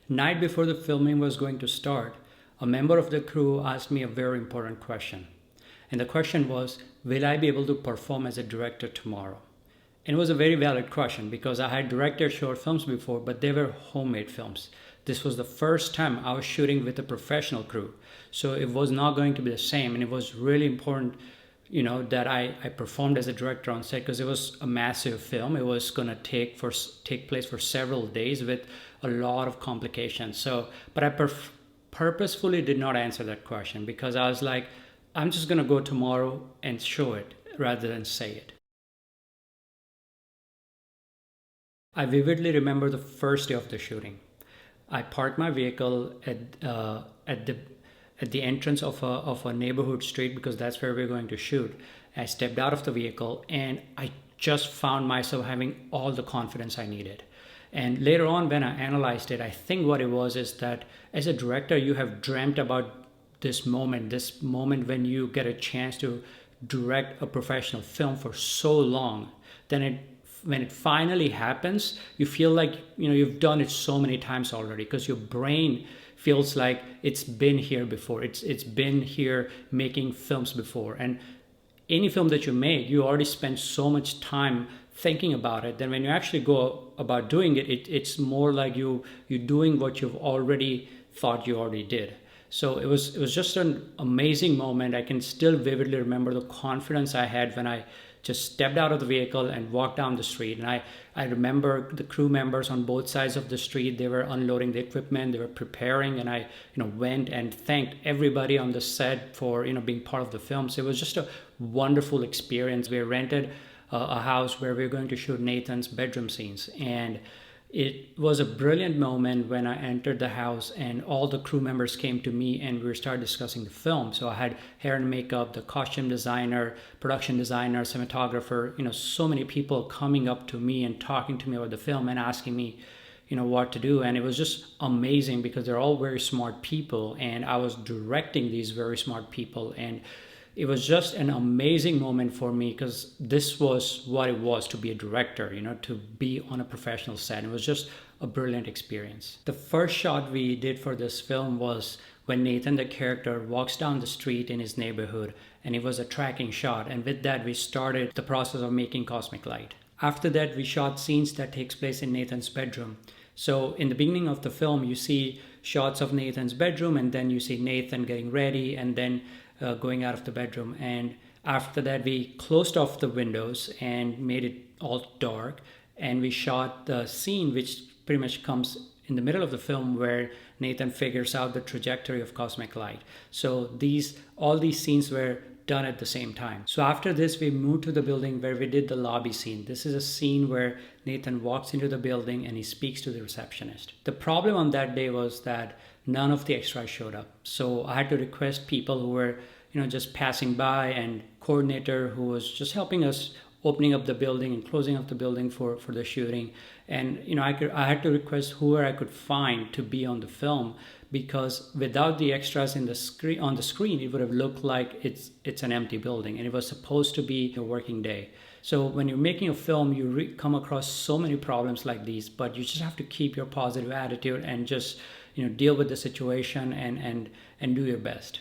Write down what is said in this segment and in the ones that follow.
Night before the filming was going to start, a member of the crew asked me a very important question. And the question was, will I be able to perform as a director tomorrow? And it was a very valid question because I had directed short films before, but they were homemade films. This was the first time I was shooting with a professional crew. So it was not going to be the same. And it was really important, that I performed as a director on set because it was a massive film. It was going to take place for several days with a lot of complications. So, but I purposefully did not answer that question because I was like, I'm just going to go tomorrow and show it rather than say it. I vividly remember the first day of the shooting. I parked my vehicle at the entrance of a neighborhood street because that's where we're going to shoot. I stepped out of the vehicle and I just found myself having all the confidence I needed. And later on, when I analyzed it, I think what it was is that as a director, you have dreamt about this moment when you get a chance to direct a professional film for so long. Then when it finally happens, you feel like you've done it so many times already because your brain feels like it's been here before. It's been here making films before. And any film that you make, you already spend so much time thinking about it. Then when you actually go about doing it, it's more like you're doing what you've already thought you already did. So it was just an amazing moment. I can still vividly remember the confidence I had when I just stepped out of the vehicle and walked down the street. And I remember the crew members on both sides of the street. They were unloading the equipment, they were preparing, and I went and thanked everybody on the set for being part of the film. So it was just a wonderful experience. We rented a house where we were going to shoot Nathan's bedroom scenes, and it was a brilliant moment when I entered the house and all the crew members came to me and we started discussing the film. So I had hair and makeup, the costume designer, production designer, cinematographer, so many people coming up to me and talking to me about the film and asking me, what to do. And it was just amazing because they're all very smart people and I was directing these very smart people. And it was just an amazing moment for me because this was what it was to be a director, to be on a professional set. It was just a brilliant experience. The first shot we did for this film was when Nathan, the character, walks down the street in his neighborhood, and it was a tracking shot. And with that, we started the process of making Cosmic Light. After that, we shot scenes that takes place in Nathan's bedroom. So in the beginning of the film, you see shots of Nathan's bedroom, and then you see Nathan getting ready, and then going out of the bedroom. And after that, we closed off the windows and made it all dark, and we shot the scene which pretty much comes in the middle of the film where Nathan figures out the trajectory of cosmic light. So all these scenes were done at the same time. So after this, we moved to the building where we did the lobby scene. This is a scene where Nathan walks into the building and he speaks to the receptionist. The problem on that day was that none of the extras showed up. So I had to request people who were, just passing by, and coordinator who was just helping us opening up the building and closing up the building for the shooting. And, I had to request whoever I could find to be on the film because without the extras on the screen, it would have looked like it's an empty building and it was supposed to be a working day. So when you're making a film, you come across so many problems like these, but you just have to keep your positive attitude and just deal with the situation and do your best.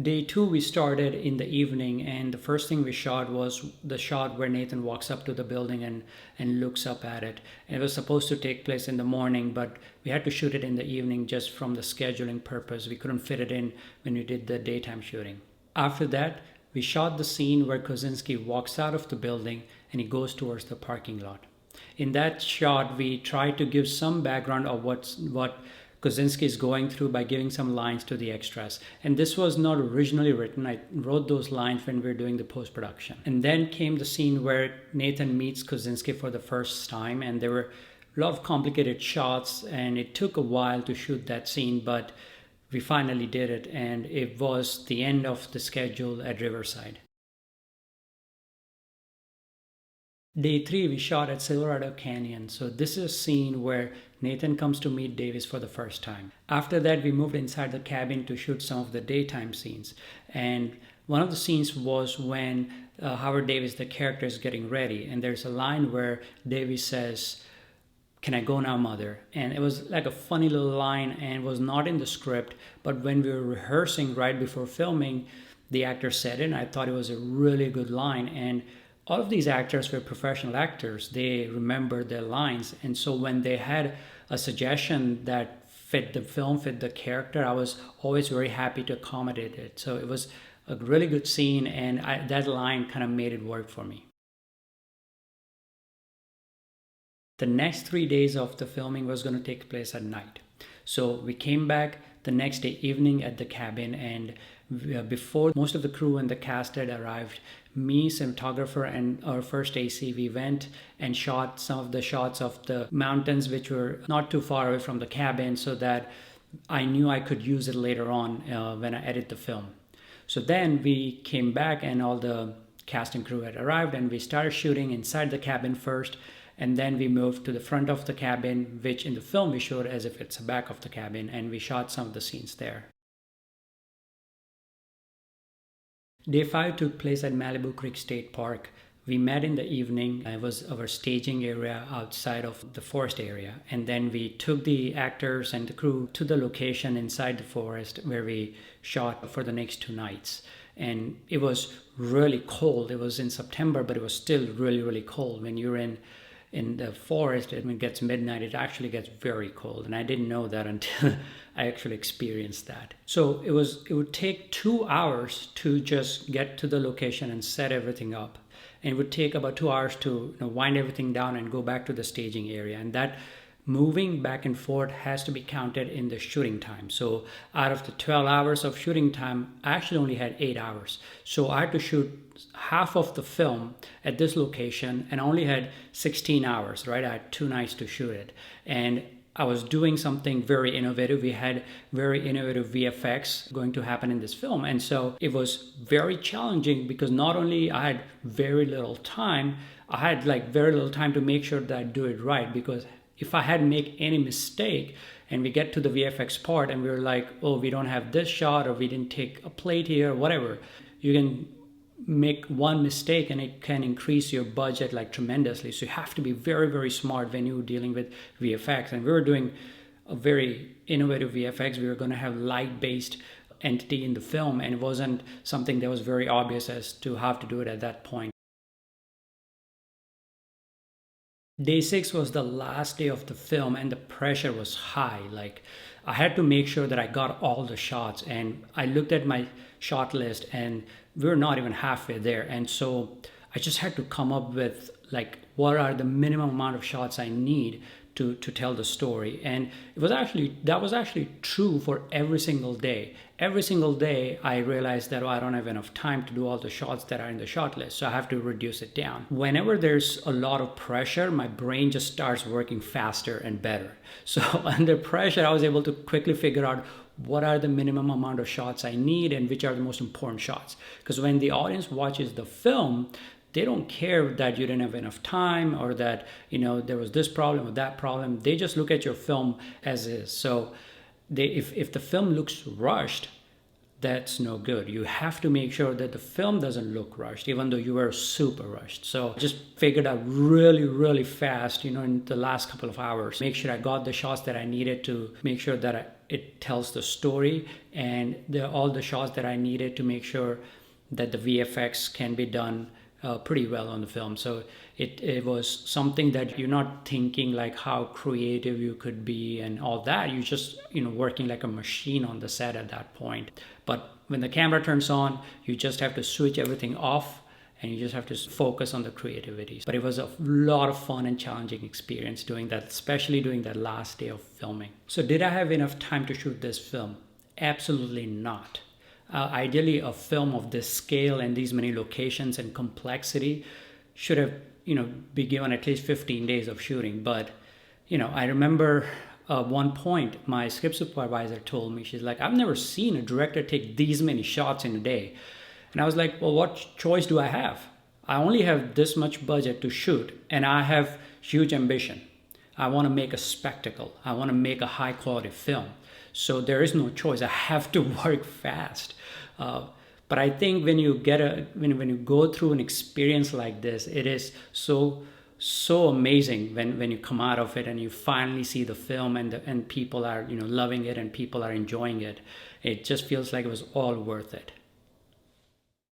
Day 2, we started in the evening, and the first thing we shot was the shot where Nathan walks up to the building and looks up at it. And it was supposed to take place in the morning, but we had to shoot it in the evening just from the scheduling purpose. We couldn't fit it in when we did the daytime shooting. After that, we shot the scene where Kosinski walks out of the building and he goes towards the parking lot. In that shot, we tried to give some background of what Kosinski is going through by giving some lines to the extras. And this was not originally written. I wrote those lines when we were doing the post-production. And then came the scene where Nathan meets Kosinski for the first time, and there were a lot of complicated shots, and it took a while to shoot that scene, but we finally did it, and it was the end of the schedule at Riverside. Day 3, we shot at Silverado Canyon. So this is a scene where Nathan comes to meet Davis for the first time. After that, we moved inside the cabin to shoot some of the daytime scenes. And one of the scenes was when Howard Davis, the character, is getting ready. And there's a line where Davis says, "Can I go now, mother?" And it was like a funny little line and was not in the script. But when we were rehearsing right before filming, the actor said it, and I thought it was a really good line. And all of these actors were professional actors. They remembered their lines. And so when they had a suggestion that fit the film, fit the character, I was always very happy to accommodate it. So it was a really good scene, and that line kind of made it work for me. The next 3 days of the filming was going to take place at night. So we came back the next day evening at the cabin, and before most of the crew and the cast had arrived, me, cinematographer, and our first AC, we went and shot some of the shots of the mountains, which were not too far away from the cabin, so that I knew I could use it later on when I edit the film. So then we came back, and all the cast and crew had arrived, and we started shooting inside the cabin first. And then we moved to the front of the cabin, which in the film we showed as if it's the back of the cabin, and we shot some of the scenes there. Day 5 took place at Malibu Creek State Park. We met in the evening. It was our staging area outside of the forest area. And then we took the actors and the crew to the location inside the forest where we shot for the next 2 nights. And it was really cold. It was in September, but it was still really, really cold. When you're in the forest, and when it gets midnight, it actually gets very cold. And I didn't know that until I actually experienced that. So it would take 2 hours to just get to the location and set everything up. And it would take about 2 hours to wind everything down and go back to the staging area. And that moving back and forth has to be counted in the shooting time. So out of the 12 hours of shooting time, I actually only had 8 hours. So I had to shoot half of the film at this location, and I only had 16 hours, right? I had 2 nights to shoot it. And I was doing something very innovative. We had very innovative VFX going to happen in this film. And so it was very challenging because not only I had very little time, I had very little time to make sure that I do it right, because if I had make any mistake and we get to the VFX part and we were like, oh, we don't have this shot, or we didn't take a plate here, or whatever, you can make one mistake and it can increase your budget tremendously. So you have to be very, very smart when you're dealing with VFX. And we were doing a very innovative VFX. We were going to have light-based entity in the film, and it wasn't something that was very obvious as to how to do it at that point. Day 6 was the last day of the film, and the pressure was high. I had to make sure that I got all the shots, and I looked at my shot list and we were not even halfway there. And so I just had to come up with what are the minimum amount of shots I need to tell the story. And that was actually true for every single day. Every single day I realized that I don't have enough time to do all the shots that are in the shot list, so I have to reduce it down. Whenever there's a lot of pressure, my brain just starts working faster and better. So under pressure, I was able to quickly figure out what are the minimum amount of shots I need and which are the most important shots. Because when the audience watches the film, they don't care that you didn't have enough time or that there was this problem or that problem. They just look at your film as is. So if the film looks rushed, that's no good. You have to make sure that the film doesn't look rushed, even though you were super rushed. So I just figured out really, really fast, in the last couple of hours, make sure I got the shots that I needed to make sure that it tells the story, and all the shots that I needed to make sure that the VFX can be done pretty well on the film. So it was something that you're not thinking how creative you could be and all that. You just working like a machine on the set at that point. But when the camera turns on, you just have to switch everything off and you just have to focus on the creativity. But it was a lot of fun and challenging experience doing that, especially during that last day of filming. So did I have enough time to shoot this film? Absolutely not. Ideally, a film of this scale and these many locations and complexity should have, be given at least 15 days of shooting. But, I remember one point, my script supervisor told me, she's like, I've never seen a director take these many shots in a day. And I was like, well, what choice do I have? I only have this much budget to shoot, and I have huge ambition. I want to make a spectacle. I want to make a high quality film. So there is no choice. I have to work fast. But I think when you when you go through an experience like this, it is so so amazing when you come out of it and you finally see the film, and people are loving it and people are enjoying it. It just feels like it was all worth it.